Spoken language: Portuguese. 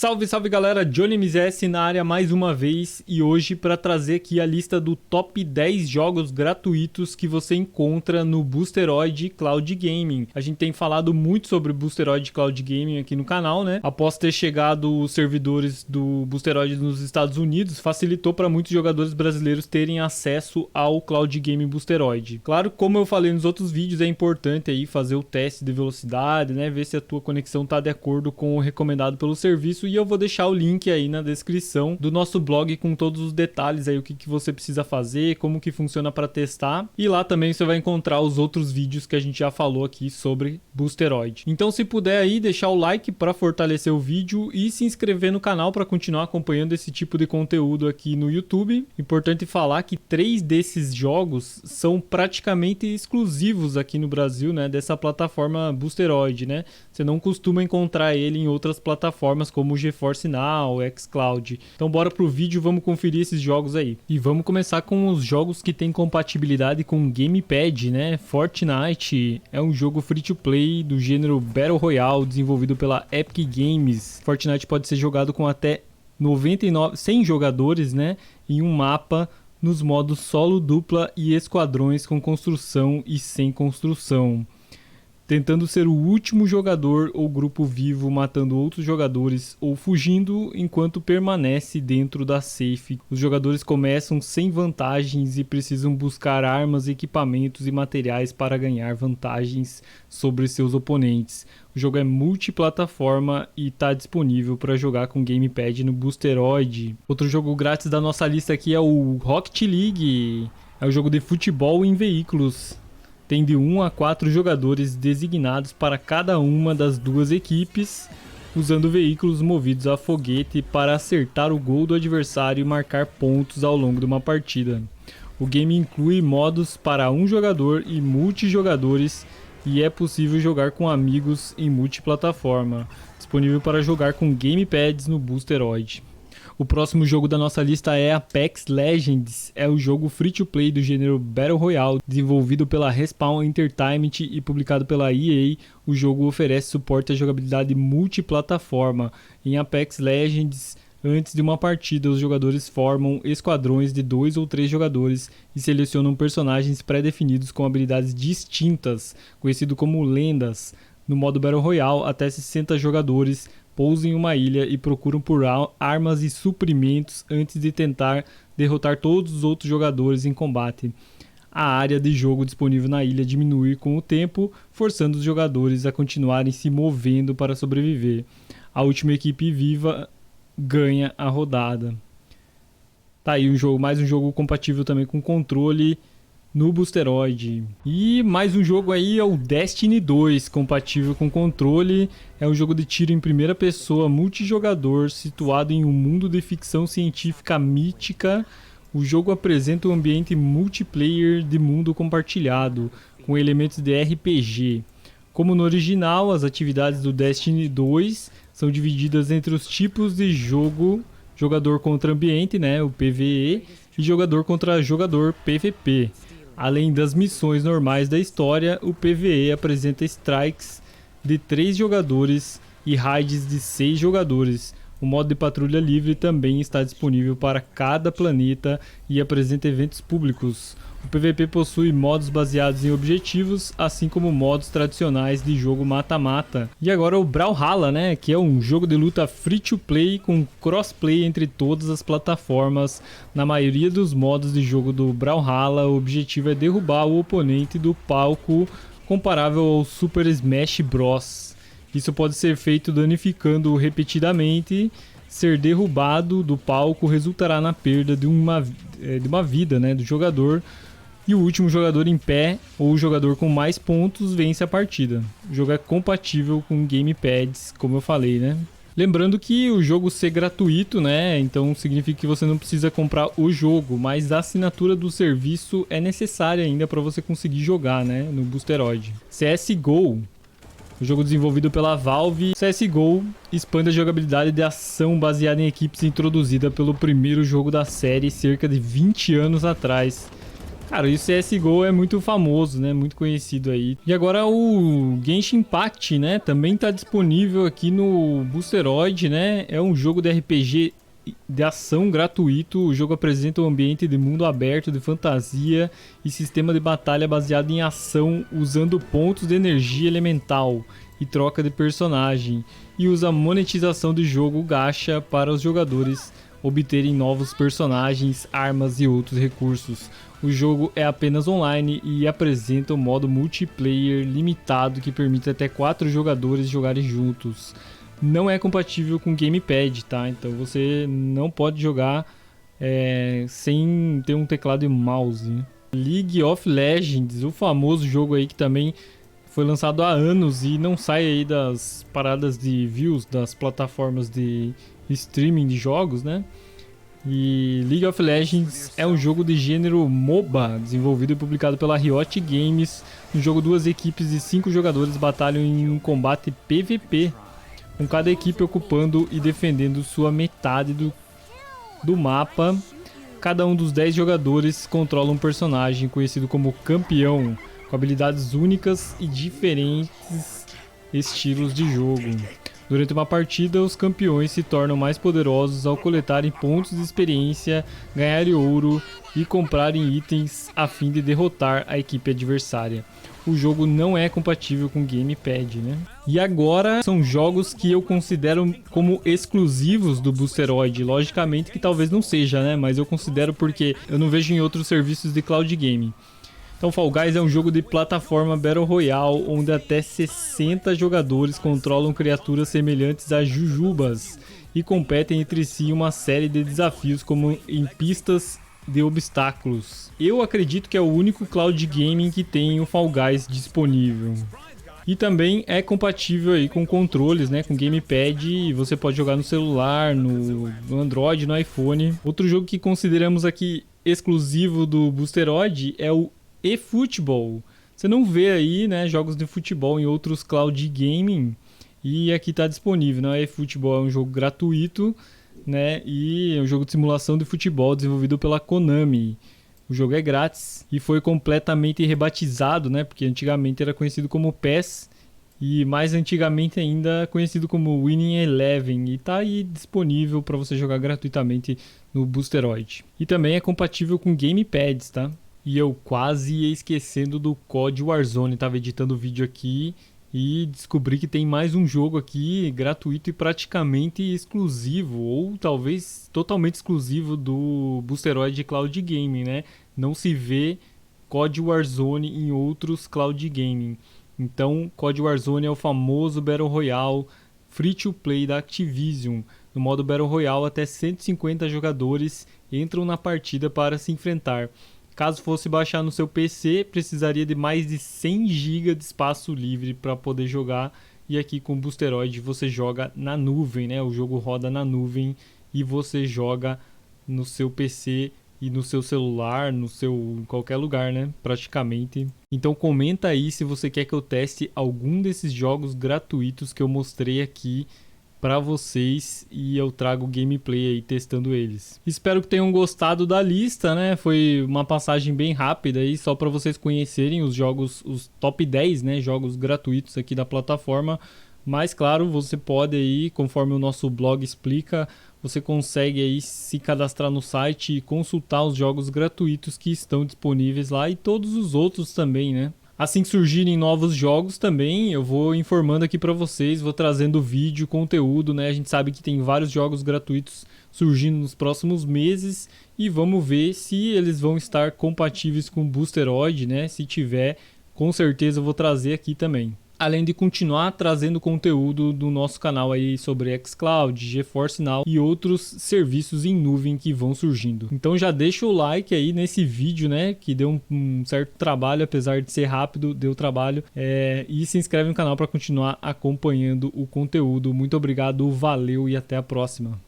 Salve, salve galera, Johnny MZS na área mais uma vez e hoje para trazer aqui a lista do top 10 jogos gratuitos que você encontra no Boosteroid Cloud Gaming. A gente tem falado muito sobre Boosteroid Cloud Gaming aqui no canal, né? Após ter chegado os servidores do Boosteroid nos Estados Unidos, facilitou para muitos jogadores brasileiros terem acesso ao Cloud Gaming Boosteroid. Claro, como eu falei nos outros vídeos, é importante aí fazer o teste de velocidade, né? Ver se a tua conexão está de acordo com o recomendado pelo serviço. E eu vou deixar o link aí na descrição do nosso blog com todos os detalhes aí, o que você precisa fazer, como que funciona para testar. E lá também você vai encontrar os outros vídeos que a gente já falou aqui sobre Boosteroid. Então se puder aí deixar o like para fortalecer o vídeo e se inscrever no canal para continuar acompanhando esse tipo de conteúdo aqui no YouTube. Importante falar que 3 desses jogos são praticamente exclusivos aqui no Brasil, né, dessa plataforma Boosteroid, né? Você não costuma encontrar ele em outras plataformas como o GeForce Now, xCloud. Então bora pro vídeo, vamos conferir esses jogos aí. E vamos começar com os jogos que tem compatibilidade com Gamepad, né? Fortnite é um jogo free to play do gênero Battle Royale, desenvolvido pela Epic Games. Fortnite pode ser jogado com até 100 jogadores, né? Em um mapa nos modos solo, dupla e esquadrões com construção e sem construção, tentando ser o último jogador ou grupo vivo, matando outros jogadores ou fugindo enquanto permanece dentro da safe. Os jogadores começam sem vantagens e precisam buscar armas, equipamentos e materiais para ganhar vantagens sobre seus oponentes. O jogo é multiplataforma e está disponível para jogar com Gamepad no Boosteroid. Outro jogo grátis da nossa lista aqui é o Rocket League. É um jogo de futebol em veículos. Tem de 1 a 4 jogadores designados para cada uma das duas equipes, usando veículos movidos a foguete para acertar o gol do adversário e marcar pontos ao longo de uma partida. O game inclui modos para um jogador e multijogadores e é possível jogar com amigos em multiplataforma, disponível para jogar com gamepads no Boosteroid. O próximo jogo da nossa lista é Apex Legends, é o jogo free-to-play do gênero Battle Royale, desenvolvido pela Respawn Entertainment e publicado pela EA. O jogo oferece suporte à jogabilidade multiplataforma. Em Apex Legends, antes de uma partida, os jogadores formam esquadrões de 2 ou 3 jogadores e selecionam personagens pré-definidos com habilidades distintas, conhecido como lendas. No modo Battle Royale, até 60 jogadores pousam em uma ilha e procuram por armas e suprimentos antes de tentar derrotar todos os outros jogadores em combate. A área de jogo disponível na ilha diminui com o tempo, forçando os jogadores a continuarem se movendo para sobreviver. A última equipe viva ganha a rodada. Tá aí mais um jogo compatível também com controle no Boosteroid. E mais um jogo aí é o Destiny 2, compatível com controle. É um jogo de tiro em primeira pessoa multijogador, situado em um mundo de ficção científica mítica. O jogo apresenta um ambiente multiplayer de mundo compartilhado, com elementos de RPG. Como no original, as atividades do Destiny 2 são divididas entre os tipos de jogo: jogador contra ambiente, né, o PvE, e jogador contra jogador, PvP. Além das missões normais da história, o PvE apresenta strikes de 3 jogadores e raids de 6 jogadores. O modo de patrulha livre também está disponível para cada planeta e apresenta eventos públicos. O PvP possui modos baseados em objetivos, assim como modos tradicionais de jogo mata-mata. E agora o Brawlhalla, né, que é um jogo de luta free-to-play com crossplay entre todas as plataformas. Na maioria dos modos de jogo do Brawlhalla, o objetivo é derrubar o oponente do palco, comparável ao Super Smash Bros. Isso pode ser feito danificando-o repetidamente. Ser derrubado do palco resultará na perda de uma vida, né, do jogador. E o último jogador em pé ou o jogador com mais pontos vence a partida. O jogo é compatível com gamepads, como eu falei, né? Lembrando que o jogo ser gratuito, né? Então significa que você não precisa comprar o jogo, mas a assinatura do serviço é necessária ainda para você conseguir jogar, né, no Boosteroid. CSGO. O jogo desenvolvido pela Valve, CSGO expande a jogabilidade de ação baseada em equipes introduzida pelo primeiro jogo da série cerca de 20 anos atrás. Cara, e o CSGO é muito famoso, né? Muito conhecido aí. E agora o Genshin Impact, né? Também tá disponível aqui no Boosteroid, né? É um jogo de RPG de ação gratuito. O jogo apresenta um ambiente de mundo aberto, de fantasia e sistema de batalha baseado em ação, usando pontos de energia elemental e troca de personagem. E usa a monetização do jogo gacha para os jogadores obterem novos personagens, armas e outros recursos. O jogo é apenas online e apresenta um modo multiplayer limitado que permite até 4 jogadores jogarem juntos. Não é compatível com gamepad, tá? Então você não pode jogar sem ter um teclado e mouse. League of Legends, o famoso jogo aí que também foi lançado há anos e não sai aí das paradas de views das plataformas de streaming de jogos, né? E League of Legends é um jogo de gênero MOBA, desenvolvido e publicado pela Riot Games. No jogo, 2 equipes de 5 jogadores batalham em um combate PVP, com cada equipe ocupando e defendendo sua metade do mapa. Cada um dos 10 jogadores controla um personagem conhecido como campeão, com habilidades únicas e diferentes estilos de jogo. Durante uma partida, os campeões se tornam mais poderosos ao coletarem pontos de experiência, ganharem ouro e comprarem itens a fim de derrotar a equipe adversária. O jogo não é compatível com gamepad, né? E agora são jogos que eu considero como exclusivos do Boosteroid. Logicamente que talvez não seja, né? Mas eu considero porque eu não vejo em outros serviços de cloud gaming. Então, Fall Guys é um jogo de plataforma Battle Royale, onde até 60 jogadores controlam criaturas semelhantes a jujubas e competem entre si em uma série de desafios como em pistas de obstáculos. Eu acredito que é o único cloud gaming que tem o Fall Guys disponível. E também é compatível aí com controles, né, com gamepad, e você pode jogar no celular, no Android, no iPhone. Outro jogo que consideramos aqui exclusivo do Boosteroid é o eFootball. Você não vê aí, né, jogos de futebol em outros cloud gaming, e aqui está disponível, né? eFootball é um jogo gratuito, né, e é um jogo de simulação de futebol desenvolvido pela Konami. O jogo é grátis e foi completamente rebatizado, né, porque antigamente era conhecido como PES e mais antigamente ainda conhecido como Winning Eleven, e está aí disponível para você jogar gratuitamente no Boosteroid. E também é compatível com gamepads, tá? E eu quase ia esquecendo do COD Warzone, tava editando o vídeo aqui e descobri que tem mais um jogo aqui gratuito e praticamente exclusivo, ou talvez totalmente exclusivo do Boosteroid Cloud Gaming, né? Não se vê COD Warzone em outros cloud gaming. Então, COD Warzone é o famoso Battle Royale free to play da Activision. No modo Battle Royale, até 150 jogadores entram na partida para se enfrentar. Caso fosse baixar no seu PC, precisaria de mais de 100 GB de espaço livre para poder jogar. E aqui com o Boosteroid você joga na nuvem, né? O jogo roda na nuvem e você joga no seu PC e no seu celular, em qualquer lugar, né? Praticamente. Então comenta aí se você quer que eu teste algum desses jogos gratuitos que eu mostrei aqui para vocês e eu trago gameplay aí testando eles. Espero que tenham gostado da lista, né? Foi uma passagem bem rápida aí, só para vocês conhecerem os jogos, os top 10, né, jogos gratuitos aqui da plataforma. Mas claro, você pode aí, conforme o nosso blog explica, você consegue aí se cadastrar no site e consultar os jogos gratuitos que estão disponíveis lá e todos os outros também, né? Assim que surgirem novos jogos também, eu vou informando aqui para vocês, vou trazendo vídeo, conteúdo, né? A gente sabe que tem vários jogos gratuitos surgindo nos próximos meses e vamos ver se eles vão estar compatíveis com o Boosteroid, né? Se tiver, com certeza eu vou trazer aqui também. Além de continuar trazendo conteúdo do nosso canal aí sobre xCloud, GeForce Now e outros serviços em nuvem que vão surgindo. Então já deixa o like aí nesse vídeo, né, que deu um certo trabalho, apesar de ser rápido, deu trabalho. E se inscreve no canal para continuar acompanhando o conteúdo. Muito obrigado, valeu e até a próxima.